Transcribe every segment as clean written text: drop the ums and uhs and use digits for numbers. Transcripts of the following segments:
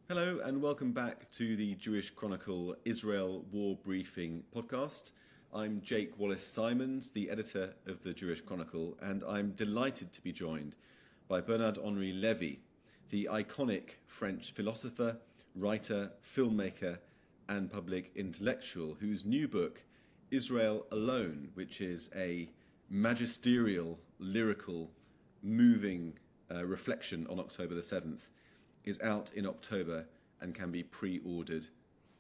Hello and welcome back to the Jewish Chronicle Israel War Briefing podcast. I'm Jake Wallis Simons, the editor of the Jewish Chronicle, and I'm delighted to be joined by Bernard-Henri Lévy, the iconic French philosopher, writer, filmmaker, and public intellectual, whose new book, Israel Alone, which is a magisterial, lyrical, moving reflection on October the 7th, is out in October and can be pre-ordered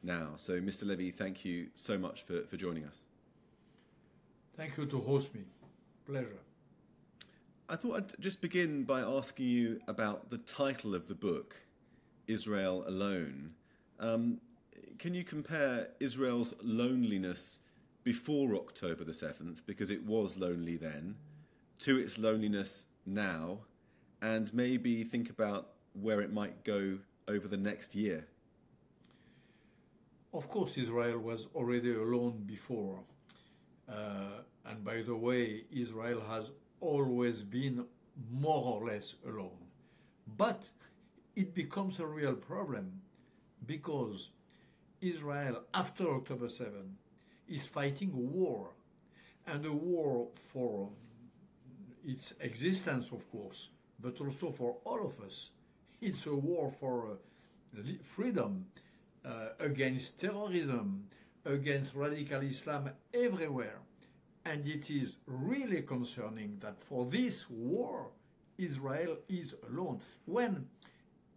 now. So, Mr. Lévy, thank you so much for joining us. Thank you to host me. Pleasure. I thought I'd just begin by asking you about the title of the book, Israel Alone. Can you compare Israel's loneliness before October the 7th, because it was lonely then, to its loneliness now, and maybe think about where it might go over the next year? Of course, Israel was already alone before. And by the way, Israel has always been more or less alone. But it becomes a real problem because Israel, after October 7, is fighting a war. And a war for its existence, of course, but also for all of us. It's a war for freedom, against terrorism, against radical Islam everywhere. And it is really concerning that for this war, Israel is alone. When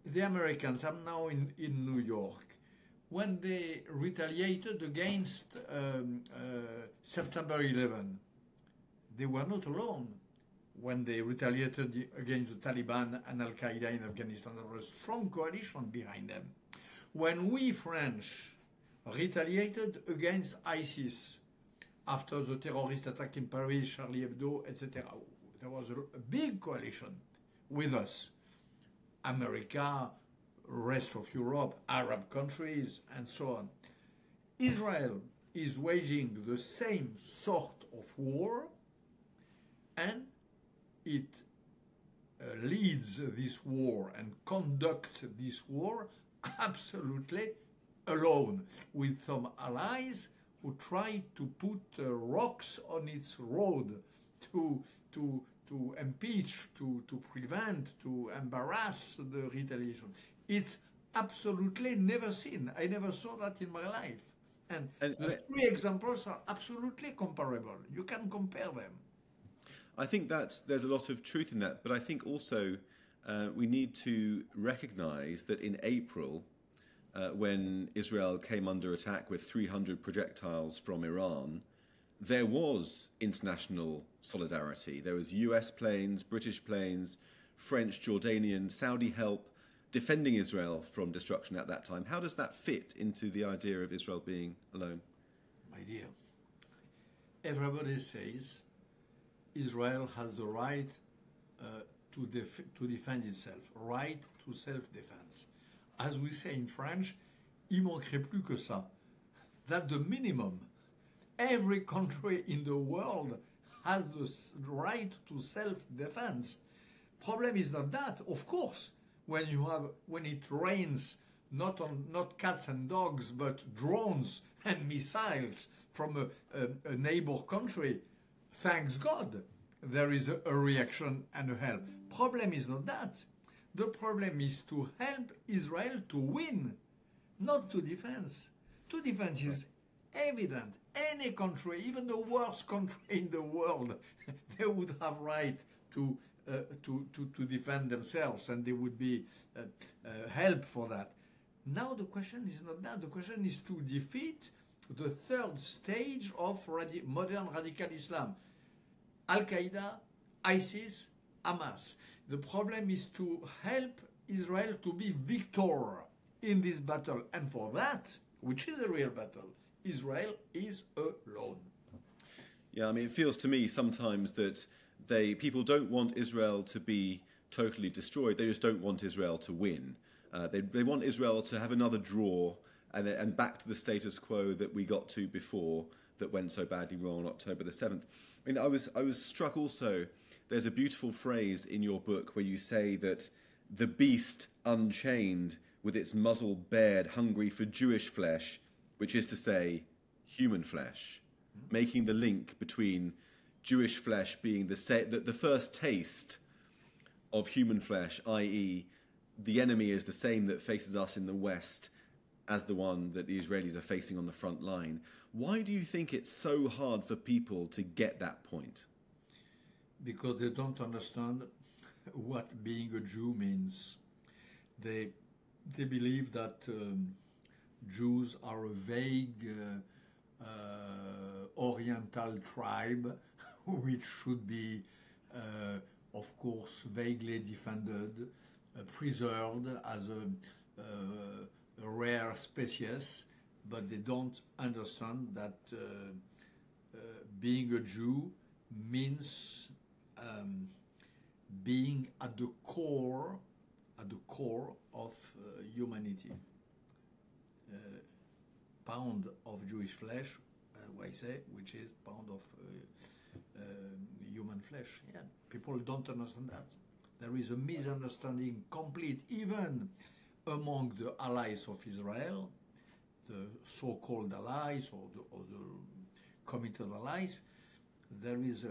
the Americans, I'm now in New York, when they retaliated against September 11, they were not alone. When they retaliated against the Taliban and Al-Qaeda in Afghanistan, there was a strong coalition behind them. When we French retaliated against ISIS after the terrorist attack in Paris, Charlie Hebdo, etc., there was a big coalition with us. America, rest of Europe, Arab countries, and so on. Israel is waging the same sort of war, and it leads this war and conducts this war absolutely alone, with some allies who try to put rocks on its road to impeach, to prevent, to embarrass the retaliation. It's absolutely never seen. I never saw that in my life. And the three examples are absolutely comparable. You can compare them. I think there's a lot of truth in that, but I think also we need to recognize that in April, when Israel came under attack with 300 projectiles from Iran, there was international solidarity. There was US planes, British planes, French, Jordanian, Saudi help defending Israel from destruction at that time. How does that fit into the idea of Israel being alone? My dear, everybody says Israel has the right to defend itself, right to self-defense. As we say in French, il manquerait plus que ça. That's the minimum. Every country in the world has the right to self-defense. Problem is not that. Of course, when it rains, not cats and dogs, but drones and missiles from a neighbor country, thanks God, there is a reaction and a help. Problem is not that. The problem is to help Israel to win, not to defense. To defense is evident. Any country, even the worst country in the world, they would have right to defend themselves, and there would be help for that. Now the question is not that. The question is to defeat the third stage of modern radical Islam. Al-Qaeda, ISIS, Hamas. The problem is to help Israel to be victor in this battle. And for that, which is a real battle, Israel is alone. Yeah, I mean, it feels to me sometimes that people don't want Israel to be totally destroyed. They just don't want Israel to win. They want Israel to have another draw and back to the status quo that we got to before that went so badly wrong on October the 7th. I mean, I was struck also, there's a beautiful phrase in your book where you say that the beast unchained with its muzzle bared, hungry for Jewish flesh, which is to say, human flesh, making the link between Jewish flesh being the first taste of human flesh, i.e., the enemy is the same that faces us in the West as the one that the Israelis are facing on the front line. Why do you think it's so hard for people to get that point? Because they don't understand what being a Jew means. They believe that Jews are a vague Oriental tribe which should be, of course, vaguely defended, preserved as a rare species, but they don't understand that being a Jew means being at the core of humanity. Pound of Jewish flesh, I say, which is pound of human flesh. Yeah, people don't understand that. There is a misunderstanding complete, even among the allies of Israel, the so-called allies or the committed allies. There is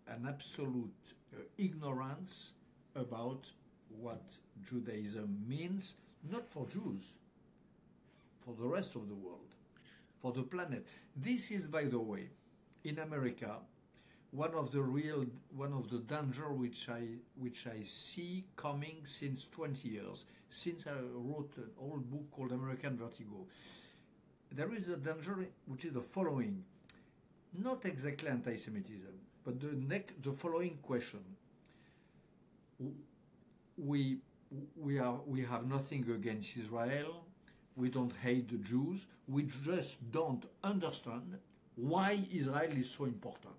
an absolute ignorance about what Judaism means, not for Jews, for the rest of the world, for the planet. This is, by the way, in America, one of the danger which I see coming since 20 years, since I wrote an old book called American Vertigo. There is a danger which is the following, not exactly anti-Semitism, but the following question. We have nothing against Israel. We don't hate the Jews. We just don't understand why Israel is so important.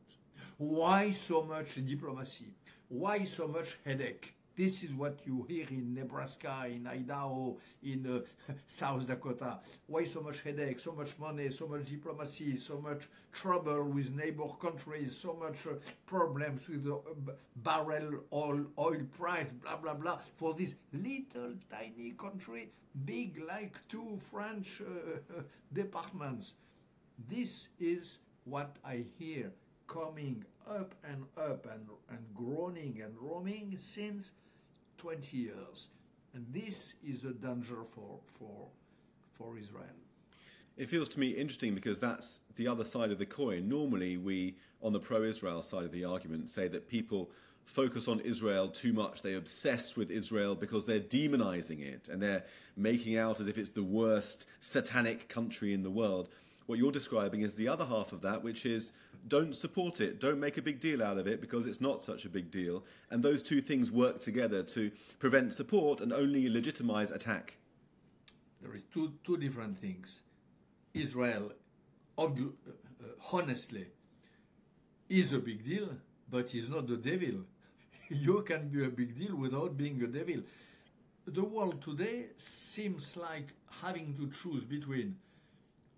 Why so much diplomacy? Why so much headache? This is what you hear in Nebraska, in Idaho, in South Dakota. Why so much headache, so much money, so much diplomacy, so much trouble with neighbor countries, so much problems with the barrel oil price, blah, blah, blah, for this little tiny country, big like two French departments. This is what I hear coming up and groaning and roaming since 20 years. And this is a danger for Israel. It feels to me interesting because that's the other side of the coin. Normally we, on the pro-Israel side of the argument, say that people focus on Israel too much. They obsess with Israel because they're demonizing it and they're making out as if it's the worst satanic country in the world. What you're describing is the other half of that, which is don't support it, don't make a big deal out of it because it's not such a big deal. And those two things work together to prevent support and only legitimize attack. There is two different things. Israel, honestly, is a big deal, but is not the devil. You can be a big deal without being a devil. The world today seems like having to choose between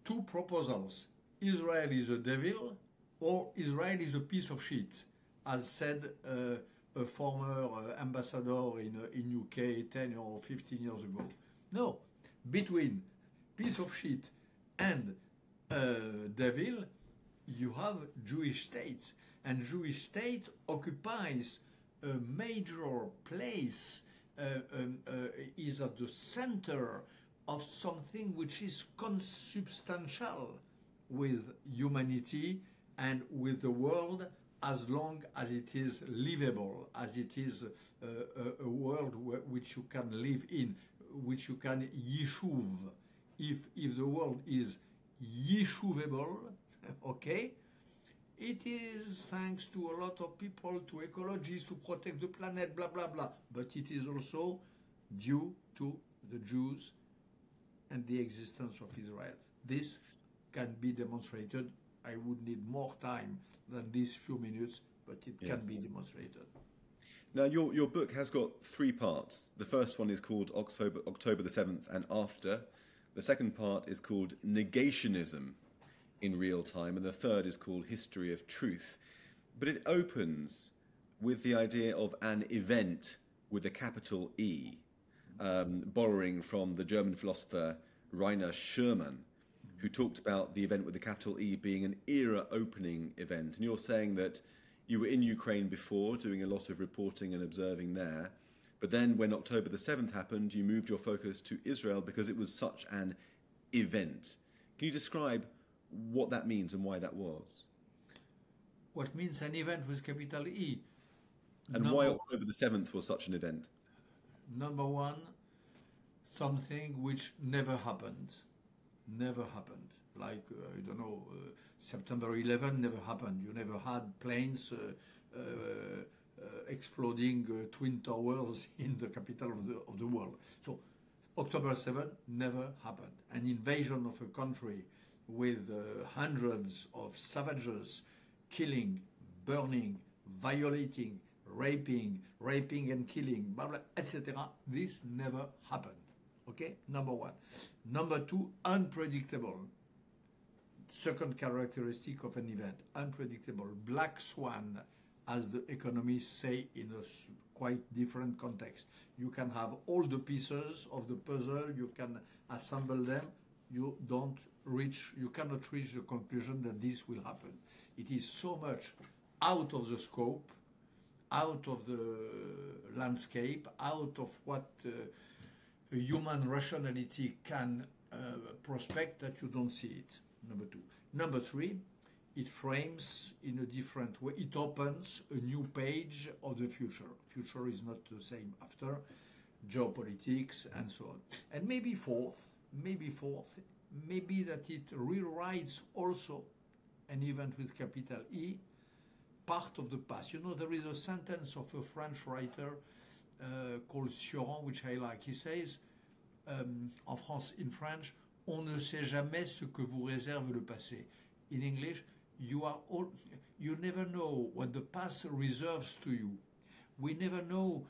two proposals. Israel is a devil or Israel is a piece of shit, as said a former ambassador in UK 10 or 15 years ago. No, between piece of shit and devil, you have Jewish states. And Jewish state occupies a major place, is at the center of something which is consubstantial with humanity and with the world, as long as it is livable, as it is a world which you can live in, which you can yishuv. If the world is yishuvable, okay, it is thanks to a lot of people, to ecologists, to protect the planet, blah, blah, blah. But it is also due to the Jews and the existence of Israel. This can be demonstrated. I would need more time than these few minutes, but it can be demonstrated. Now, your book has got three parts. The first one is called October the 7th and After. The second part is called Negationism in Real Time. And the third is called History of Truth. But it opens with the idea of an event with a capital E. borrowing from the German philosopher Rainer Schurman, who talked about the event with the capital E being an era-opening event. And you're saying that you were in Ukraine before, doing a lot of reporting and observing there. But then when October the 7th happened, you moved your focus to Israel because it was such an event. Can you describe what that means and why that was? What means an event with capital E? And why October the 7th was such an event? Number one, something which never happened. Never happened. Like, I don't know, September 11 never happened. You never had planes exploding twin towers in the capital of the world. So October 7 never happened. An invasion of a country with hundreds of savages killing, burning, violating, raping and killing, blah, blah, etc. This never happened. Okay, number one. Number two, unpredictable. Second characteristic of an event, unpredictable. Black swan, as the economists say in a quite different context. You can have all the pieces of the puzzle, you can assemble them, you cannot reach the conclusion that this will happen. It is so much out of the scope, out of the landscape, out of what human rationality can prospect, that you don't see it. Number two. Number three, it frames in a different way. It opens a new page of the future. Future is not the same after geopolitics and so on. And maybe fourth, maybe that it rewrites also an event with capital E, part of the past. You know, there is a sentence of a French writer called Sioran, which I like. He says, in French, on ne sait jamais ce que vous réserve le passé. In English, you never know what the past reserves to you. We never know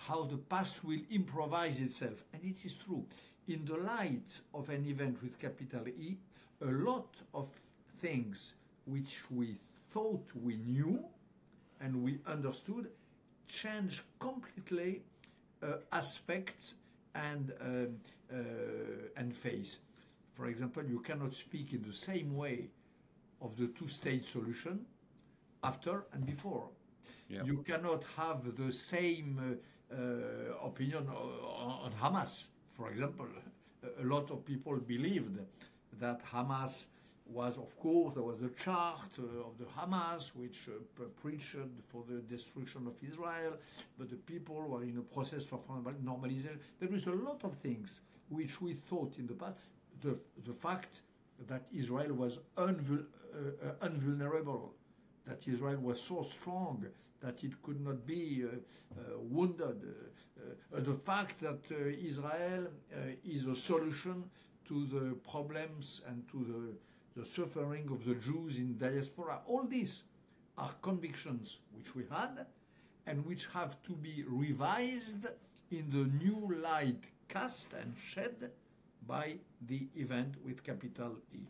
how the past will improvise itself. And it is true. In the light of an event with capital E, a lot of things which we thought we knew and we understood change completely aspects and face. For example, you cannot speak in the same way of the two-state solution after and before. Yeah. You cannot have the same opinion on Hamas. For example, a lot of people believed that Hamas was, of course, there was a chart of the Hamas which preached for the destruction of Israel, but the people were in a process for normalization. There is a lot of things which we thought in the past. The fact that Israel was unvulnerable, that Israel was so strong that it could not be wounded, the fact that Israel is a solution to the problems and to the suffering of the Jews in diaspora. All these are convictions which we had and which have to be revised in the new light cast and shed by the event with capital E.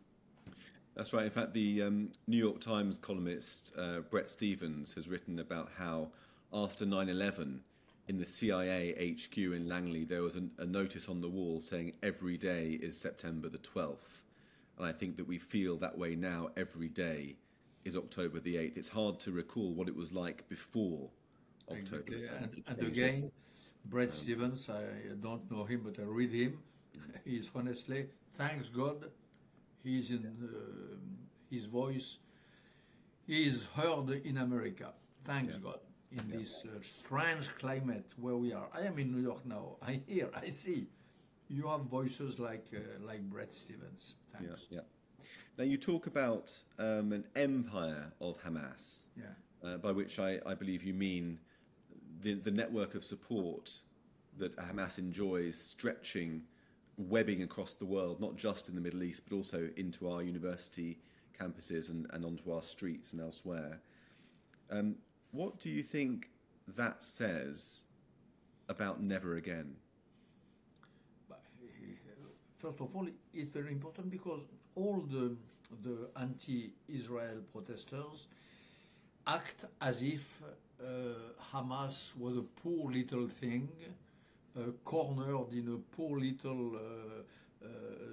That's right. In fact, the New York Times columnist Bret Stephens has written about how after 9/11 in the CIA HQ in Langley, there was a notice on the wall saying every day is September the 12th. And I think that we feel that way now. Every day is October the 8th. It's hard to recall what it was like before October the 7th. And again, Bret Stephens, I don't know him, but I read him. He's honestly, thanks God, he's in his voice is heard in America. Thanks God. In this strange climate where we are. I am in New York now. I hear, I see. You have voices like Bret Stephens. Thanks. Yeah. Now you talk about an empire of Hamas, by which I believe you mean the network of support that Hamas enjoys, stretching, webbing across the world, not just in the Middle East, but also into our university campuses and onto our streets and elsewhere. What do you think that says about never again? First of all, it's very important because all the anti-Israel protesters act as if Hamas was a poor little thing, cornered in a poor little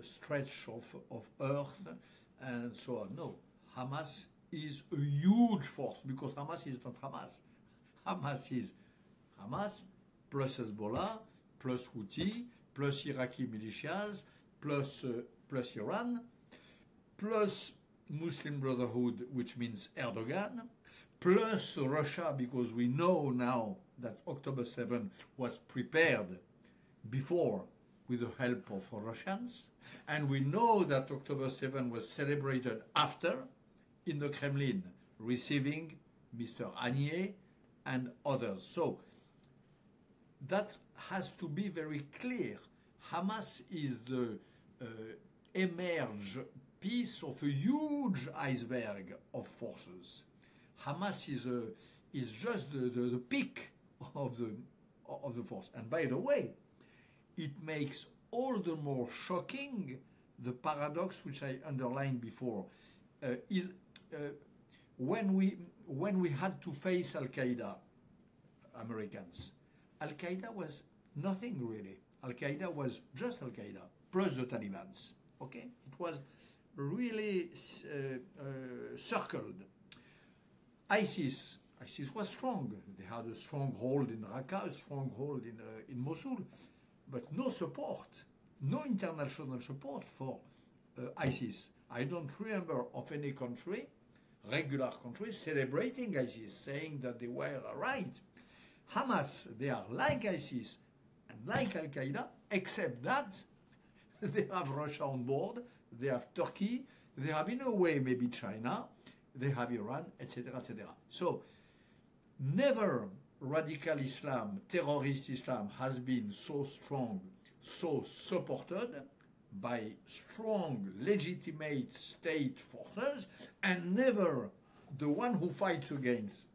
stretch of earth, and so on. No, Hamas is a huge force, because Hamas is not Hamas. Hamas is Hamas plus Hezbollah, plus Houthi, plus Iraqi militias, plus Iran, plus Muslim Brotherhood, which means Erdogan, plus Russia, because we know now that October 7 was prepared before with the help of Russians, and we know that October 7 was celebrated after in the Kremlin, receiving Mr. Anier and others. So that has to be very clear. Hamas is the emerged piece of a huge iceberg of forces. Hamas is just the peak of the force. And by the way, it makes all the more shocking the paradox which I underlined before. When we had to face Al-Qaeda, Americans, Al-Qaeda was nothing really. Al-Qaeda was just Al-Qaeda plus the Taliban's. Okay, it was really circled. ISIS was strong. They had a stronghold in Raqqa, a stronghold in Mosul, but no support, no international support for ISIS. I don't remember of any country, regular country, celebrating ISIS, saying that they were right. Hamas, they are like ISIS and like Al-Qaeda, except that they have Russia on board, they have Turkey, they have in a way maybe China, they have Iran, etc., etc. So never radical Islam, terrorist Islam has been so strong, so supported by strong, legitimate state forces, and never the one who fights against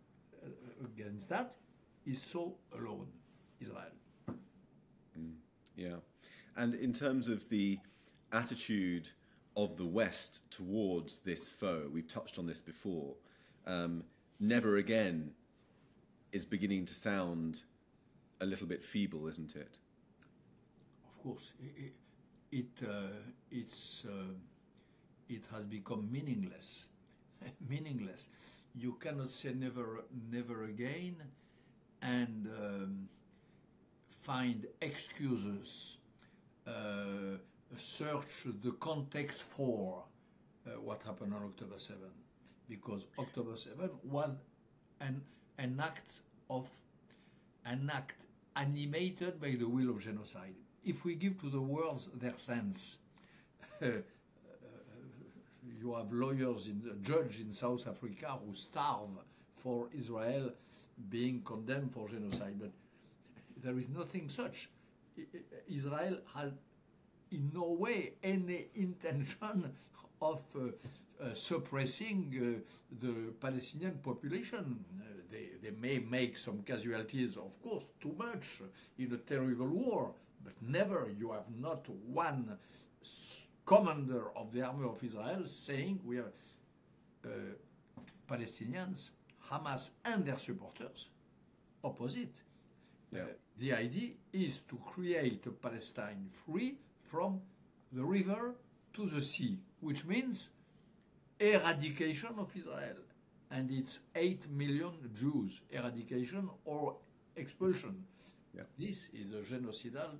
that is so alone, Israel. Yeah. And in terms of the attitude of the West towards this foe, we've touched on this before, never again is beginning to sound a little bit feeble, isn't it? Of course. It has become meaningless. Meaningless. You cannot say never again and find excuses, search the context for what happened on October 7, because October 7 was an act animated by the will of genocide. If we give to the words their sense, you have lawyers, judge in South Africa who starve for Israel being condemned for genocide, but there is nothing such. Israel has in no way any intention of suppressing the Palestinian population. They may make some casualties, of course, too much in a terrible war, but never, you have not one commander of the army of Israel saying we are Palestinians, Hamas and their supporters, opposite. Yeah. The idea is to create a Palestine free from the river to the sea, which means eradication of Israel and its 8 million Jews, eradication or expulsion. Yeah. This is the genocidal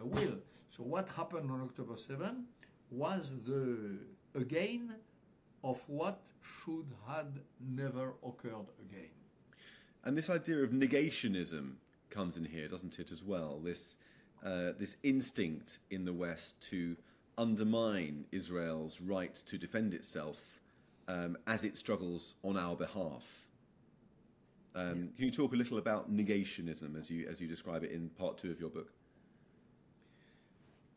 will. So what happened on October 7 was the again of what should have never occurred again. And this idea of negationism comes in here, doesn't it, as well? This instinct in the West to undermine Israel's right to defend itself as it struggles on our behalf. Can you talk a little about negationism as you describe it in part 2 of your book?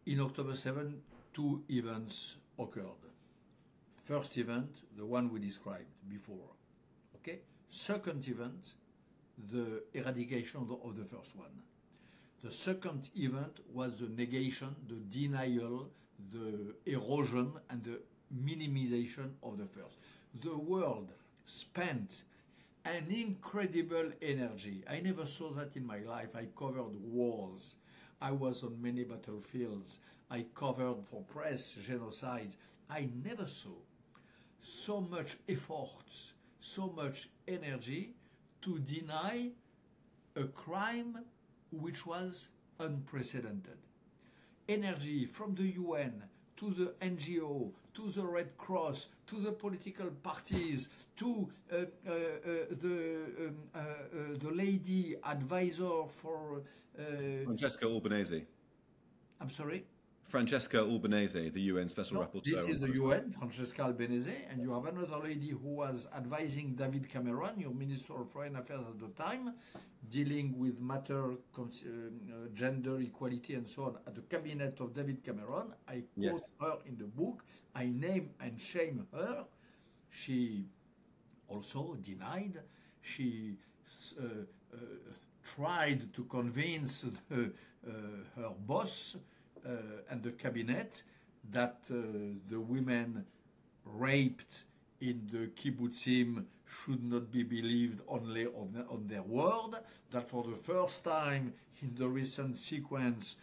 In October 7, 2 events occurred. First event, the one we described before. Okay? Second event, the eradication of the first one. The second event was the negation, the denial, the erosion, and the minimization of the first. The world spent an incredible energy. I never saw that in my life. I covered wars. I was on many battlefields. I covered for press genocides. I never saw so much efforts, so much energy to deny a crime which was unprecedented. Energy from the UN to the NGO, to the Red Cross, to the political parties, to the lady advisor for... Francesca Albanese. I'm sorry? Francesca Albanese, the UN Special Rapporteur. This is the UN, Francesca Albanese, and you have another lady who was advising David Cameron, your Minister of Foreign Affairs at the time, dealing with matter, gender equality and so on at the cabinet of David Cameron. I quote her in the book. I name and shame her. She also denied. She tried to convince her boss and the cabinet that the women raped in the kibbutzim should not be believed only on their word, that for the first time in the recent sequence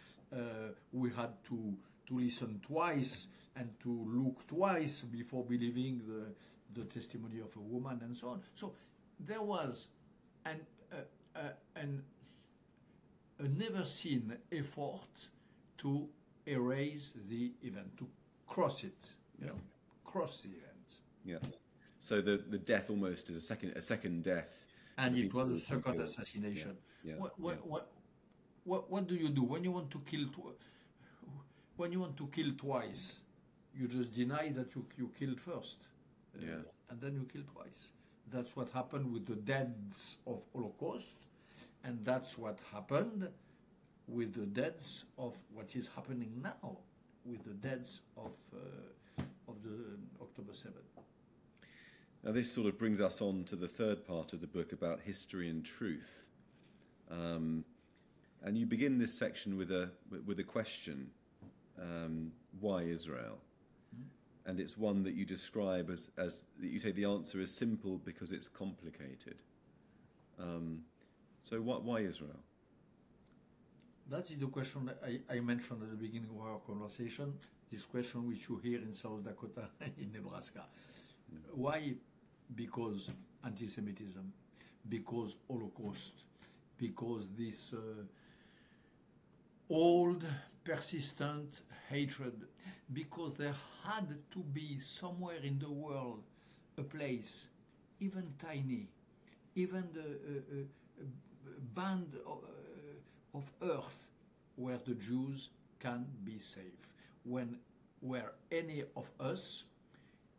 we had to listen twice and to look twice before believing the testimony of a woman and so on. So there was a never seen effort to erase the event, to cross it, cross the event. Yeah. So the death almost is a second death. And it was a second assassination. Yeah. What do you do when you want to kill? When you want to kill twice, you just deny that you killed first, and then you kill twice. That's what happened with the deaths of Holocaust, and that's what happened with the deaths of what is happening now, with the deaths of the October 7th. Now this sort of brings us on to the third part of the book about history and truth, and you begin this section with a question: why Israel? And it's one that you describe as you say the answer is simple because it's complicated. So why Israel? That is the question that I mentioned at the beginning of our conversation, this question which you hear in South Dakota and in Nebraska. Why? Because anti-Semitism, because Holocaust, because this old, persistent hatred, because there had to be somewhere in the world a place, even tiny, even the band of earth where the Jews can be safe, where any of us,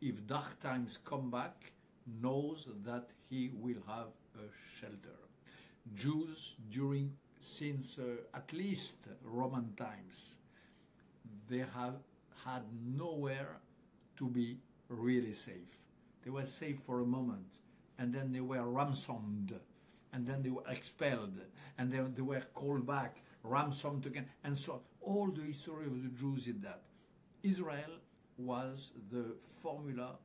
if dark times come back, knows that he will have a shelter. Jews since at least Roman times, they have had nowhere to be really safe. They were safe for a moment, and then they were ransomed, and then they were expelled, and then they were called back, ransomed again, and so all the history of the Jews is that. Israel was the formula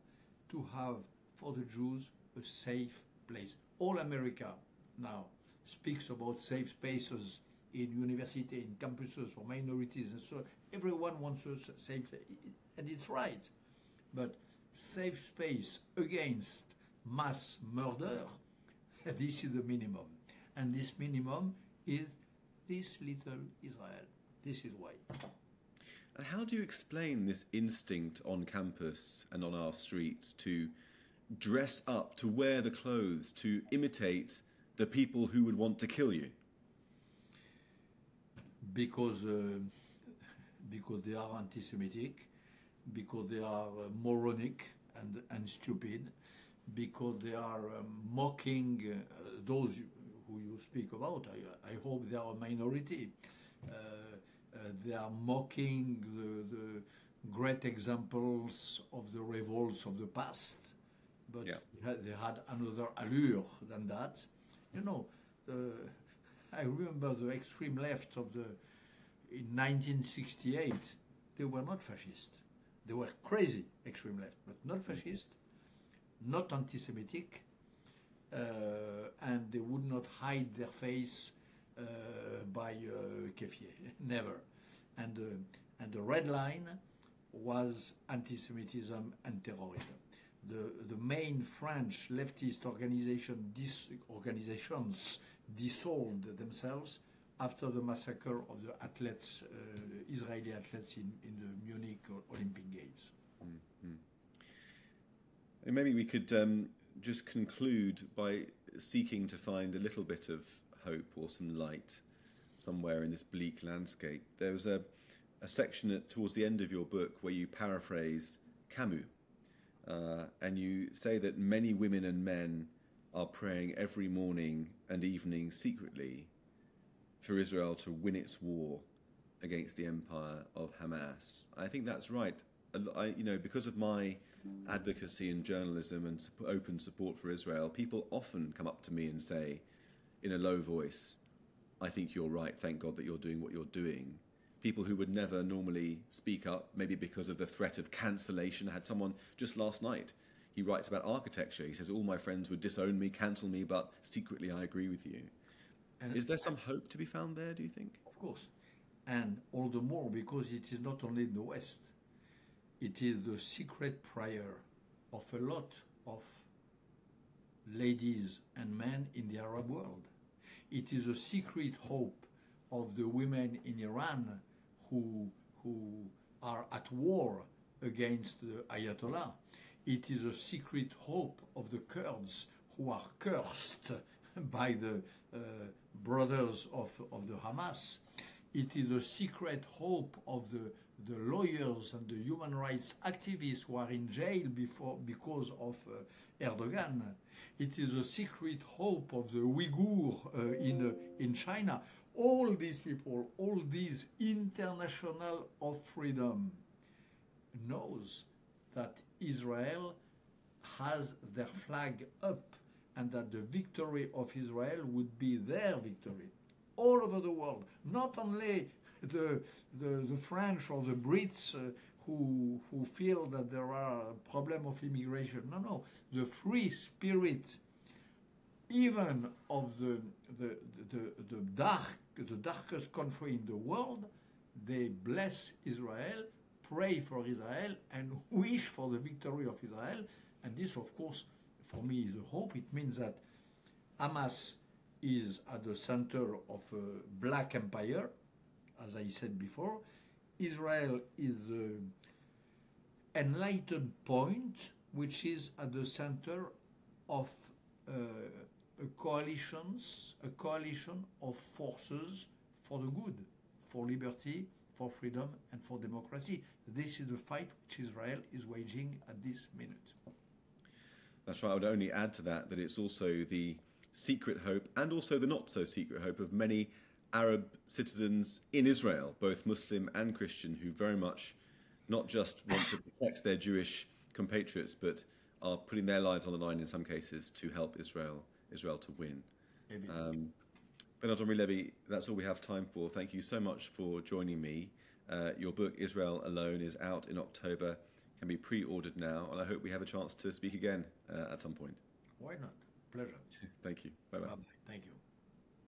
to have for the Jews a safe place. All America now speaks about safe spaces in university, in campuses for minorities, and so everyone wants a safe, and it's right. But safe space against mass murder, this is the minimum. And this minimum is this little Israel. This is why. And how do you explain this instinct on campus and on our streets to dress up, to wear the clothes, to imitate the people who would want to kill you? Because they are anti-Semitic, because they are moronic and stupid, because they are mocking those who you speak about. I hope they are a minority. They are mocking the great examples of the revolts of the past, but they had another allure than that. You know, I remember the extreme left in 1968. They were not fascist. They were crazy extreme left, but not fascist, not anti-Semitic, and they would not hide their face by kefir, never. And the red line was anti-Semitism and terrorism. The main French leftist organizations dissolved themselves after the massacre of the athletes, Israeli athletes in the Munich Olympic Games. Mm-hmm. And maybe we could just conclude by seeking to find a little bit of hope or some light somewhere in this bleak landscape. There was a section towards the end of your book where you paraphrase Camus, and you say that many women and men are praying every morning and evening secretly for Israel to win its war against the Empire of Hamas. I think that's right. Because of my advocacy in journalism and open support for Israel, people often come up to me and say, in a low voice, "I think you're right, thank God that you're doing what you're doing." People who would never normally speak up, maybe because of the threat of cancellation. I had someone just last night, he writes about architecture. He says, all my friends would disown me, cancel me, but secretly I agree with you. And is there some hope to be found there, do you think? Of course. And all the more because it is not only in the West. It is the secret prayer of a lot of ladies and men in the Arab world. It is a secret hope of the women in Iran who are at war against the Ayatollah. It is a secret hope of the Kurds who are cursed by the brothers of the Hamas. It is a secret hope of the lawyers and the human rights activists who are in jail because of Erdogan. It is a secret hope of the Uyghur in China. All these people, all these international of freedom knows that Israel has their flag up and that the victory of Israel would be their victory all over the world. Not only the French or the Brits who feel that there are a problem of immigration. No. The free spirit, even of the darkest country in the world, they bless Israel, pray for Israel, and wish for the victory of Israel. And this, of course, for me is a hope. It means that Hamas is at the center of a black empire, as I said before. Israel is the enlightened point, which is at the center of a coalition of forces for the good, for liberty, for freedom, and for democracy. This is the fight which Israel is waging at this minute. That's right. I would only add to that it's also the secret hope and also the not so secret hope of many Arab citizens in Israel, both Muslim and Christian, who very much not just want to protect their Jewish compatriots, but are putting their lives on the line in some cases to help Israel to win. Bernard-Henri Lévy, that's all we have time for. Thank you so much for joining me. Your book, Israel Alone, is out in October, can be pre-ordered now, and I hope we have a chance to speak again at some point. Why not? Pleasure. Thank you. Bye-bye. Thank you.